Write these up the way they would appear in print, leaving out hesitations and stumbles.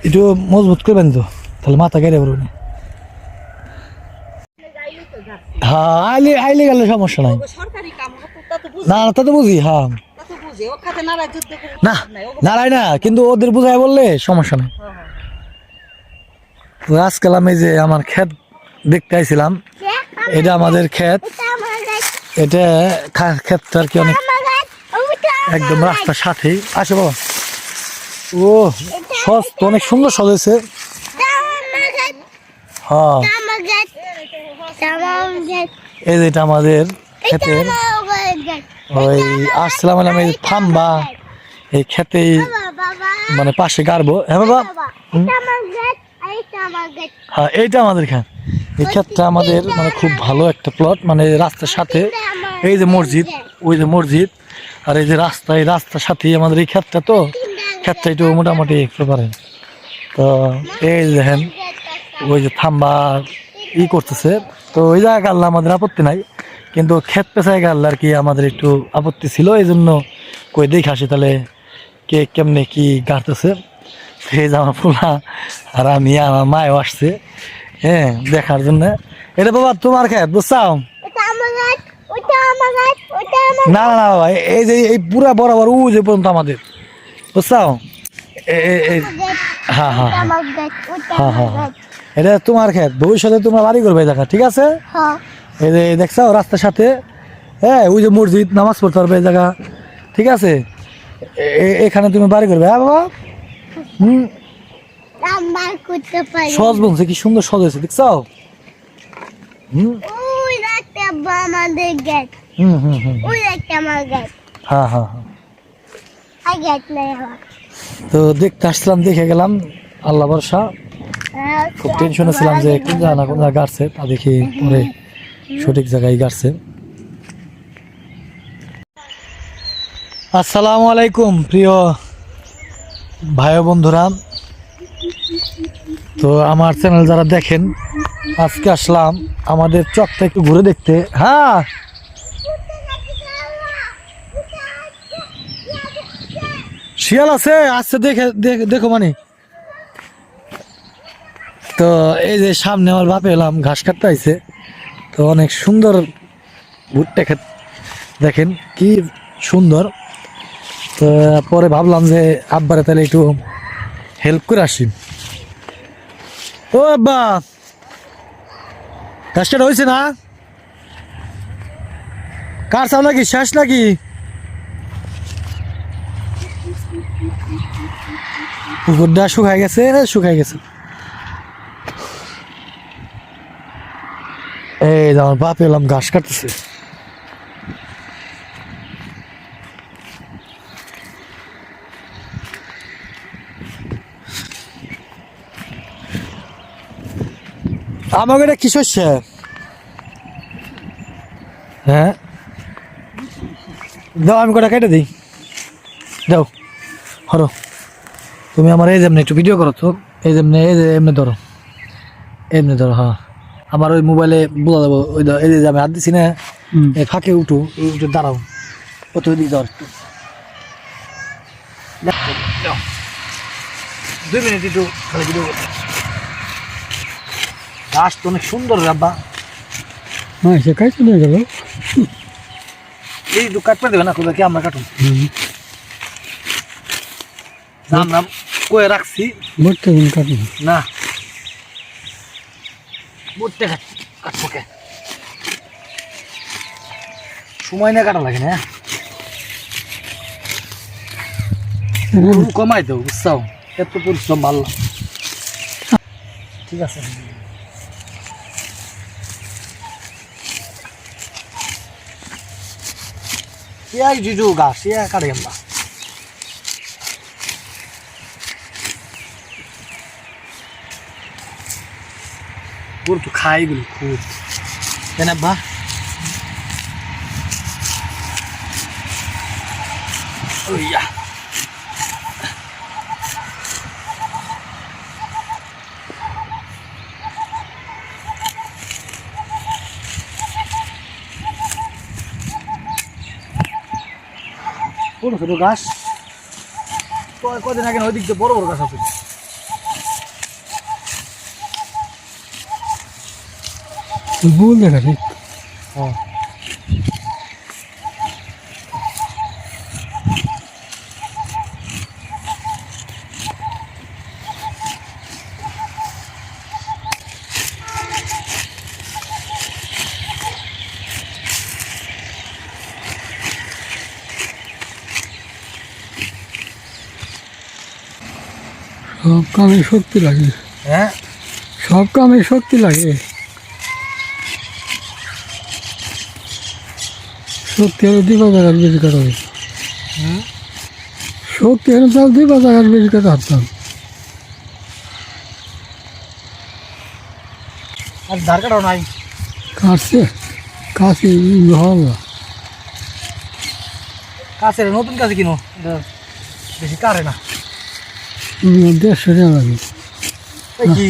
একটু মজবুত করবেন তো, তাহলে মাথা কেটে পড়বে না। হ্যাঁ, আইলে আইলে গেলে সমস্যা নাই। না তা তো বুঝি। হ্যাঁ না, নারায় না, কিন্তু ওদের বুঝাই বললে সমস্যা নাই। তো আজকাল আমি যে আমার ক্ষেত দেখতে আইছিলাম, এটা আমাদের ক্ষেত। এটা ক্ষেতটা আর কি অনেক একদম রাস্তার সাথেই। আসে বাবা, ও সজ তো অনেক সুন্দর সজেছে। হ্যাঁ, এই যেটা আমাদের ক্ষেতের, ওই আসছিলাম এই থাম্বা এই ক্ষেতেই মানে পাশে গাড়বো। হ্যাঁ বাবা, হ্যাঁ এইটা আমাদের ক্ষেত। এই ক্ষেতটা আমাদের মানে খুব ভালো একটা প্লট, মানে রাস্তার সাথে। এই যে মসজিদ, ওই যে মসজিদ, আর এই যে রাস্তা, এই রাস্তার সাথেই আমাদের এই ক্ষেতটা। তো ক্ষেতটা একটু মোটামুটি একটু পারেন। তো এই দেখেন ওই যে থাম্বা করতেছে। তো ওই জায়গায় গাড়লে আমাদের আপত্তি নাই, কিন্তু ক্ষেত পেছায় গাড়লে আর কি আমাদের একটু আপত্তি ছিল। এই জন্য কই দেখে আসি তাহলে কে কেমনে কি গাড়তেছে। এই যে আমার পোলা আর আমি, আমার মায়ও আসছে হ্যাঁ দেখার জন্য। এটা বাবা তোমার ক্ষেত, বুঝছাও? না না না বাবা, এই যে এই পুরা বরাবর ও যে পর্যন্ত আমাদের, বুঝছাও? হ্যাঁ হ্যাঁ হ্যাঁ হ্যাঁ হ্যাঁ, এটা তোমার ক্ষেত। ভবিষ্যতে তোমরা বাড়ি করবে দেখা, ঠিক আছে? এই যে দেখছো রাস্তার সাথে, হ্যাঁ ওই যে মসজিদ, নামাজ পড়তে পারবে এই জায়গা, ঠিক আছে? এখানে তুমি বাড়ি করবে। হ্যাঁ বাবা, সজ বলছে, কি সুন্দর সজ হয়েছে, দেখছো? হ্যাঁ হ্যাঁ হ্যাঁ, তো দেখতে আসলাম, দেখে গেলাম, আল্লাহ ভরসা। খুব টেনশনে ছিলাম যে কোন জায়গা না কোন জায়গায় গাড়ছে, তা দেখি পরে সঠিক জায়গায় গাড়ছে। আসসালামু আলাইকুম প্রিয় ভাই বন্ধুরা। তো আমার চ্যানেল যারা দেখেন, আজকে আসলাম আমাদের চকটা একটু ঘুরে দেখতে। হ্যাঁ শিয়াল আছে, আসছে দেখে দেখো মানে। তো এই যে সামনে আমার বাপে এলাম, ঘাস কাটতে আইছে। তো অনেক সুন্দর ভুট্টা ক্ষেত, দেখেন কি সুন্দর। তো পরে ভাবলাম যে আব্বারে তাহলে একটু হেল্প করে আসি। ও আব্বা, ঘাস কাটা হয়েছে না? কার চাও নাকি, শেষ নাকি? পুকুরটা শুকাই গেছে, শুকাই গেছে। এই আমার বাপ এলাম, ঘাস কাটতেছে। আমাকে এটা কি শস্য? হ্যাঁ দাও, আমি কটা কেটে দিই, দাও। হরো তুমি আমার এই যেমনি একটু ভিডিও করো তো, এই যেমনি, এই যে এমনি ধরো, এমনি ধরো। হ্যাঁ আমার ওই মোবাইলে বোঝা যাবো। ওই এই যে আমি হাত দিছি না, এই ফাঁকে উঠো, উঠে দাঁড়াও, কত দিক ধর একটু 2 মিনিট একটু খালি ভিডিও করো। গাছ তো অনেক সুন্দর রাব্বা। হ্যাঁ সে কাজ চলে গেল, এই একটু কাটতে দেবে না কোথাও কি আমরা কাটুন। নাম নাম কয়ে রাখছি, মরতে কাটুন না, মরতে কাটবো কে, সময় না কাটা লাগে না, কমাই দেবো, বুঝছাও? এত পরিশ্রম ভালো, ঠিক আছে? জিজু গাছ কাটে আমরা গরু তো খাই গুলো খুব, তাই না বা? ছোট ছোট গাছ, কদিন আগে ওই দিক দিয়ে বড় বড় গাছ আছে। ভুল দেখা রে হ্যাঁ সব কামে শক্তি লাগে হ্যাঁ সব কামে শক্তি লাগে শক্তি হলে 2,000 বেশি কাটা হবে শক্তি হলে তাও 2,000 বেশি কাটা হারতাম আর ধার কাটাও নাই কাটছে কাছে হবে কাছে নতুন কাছে কিনো এটা বেশি কারে না 150 টাকা লাগে এই কি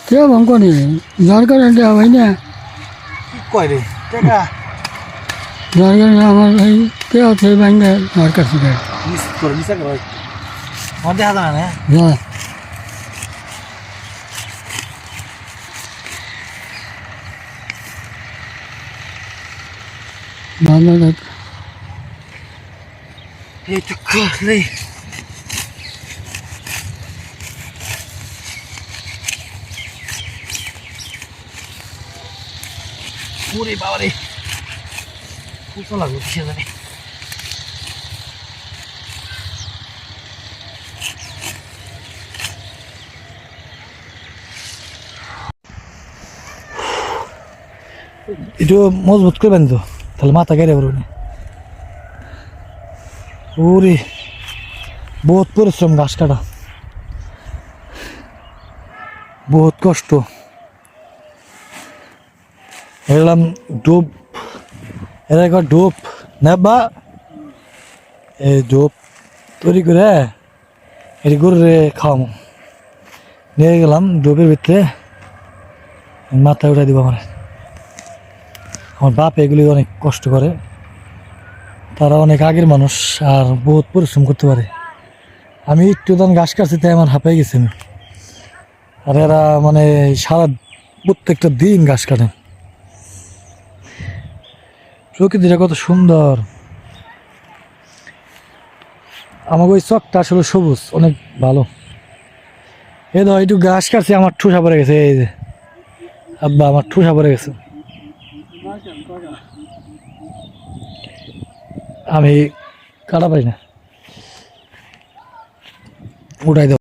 কেউ অঙ্ক নেই যার কারণে দেওয়া হয় না কি কয় রে টাকা যার কারণে আমার ভাই কেউ সেই ব্যাংকে আমার কাছে দেয় মিস করে মিস করে আমার দেখা যায় না যা ভালো দেখ এই তো কই ওরে বাবা রে কুতো লাগলো কিসে জানি একটু মজবুত করবেন তো তাহলে মাথা কেটে পারবো না ওরে বহুত পরিশ্রম ঘাস কাটা বহুত কষ্ট এলাম ডোব এরা একবার ডোব নেবা এই ডোব তৈরি করে এটি গরুরে খাওয়াবো নিয়ে গেলাম ডোবের ভিতরে মাথায় উঠাই দিব আমার বাপ এগুলি অনেক কষ্ট করে তারা অনেক আগের মানুষ আর বহুত পরিশ্রম করতে পারে আমি একটু দান ঘাস কাটছি তাই আমার হাঁপাই গেছে আমি আর এরা মানে সারা প্রত্যেকটা দিন ঘাস কাটে প্রকৃতিটা কত সুন্দর আমাকে ওই চকটা আসলে সবুজ অনেক ভালো এই ধর একটু ঘাস কাটছে আমার ঠুসা পড়ে গেছে এই যে আব্বা আমার ঠুসা পড়ে গেছে আমি কাটা পারি না উঠাই দেব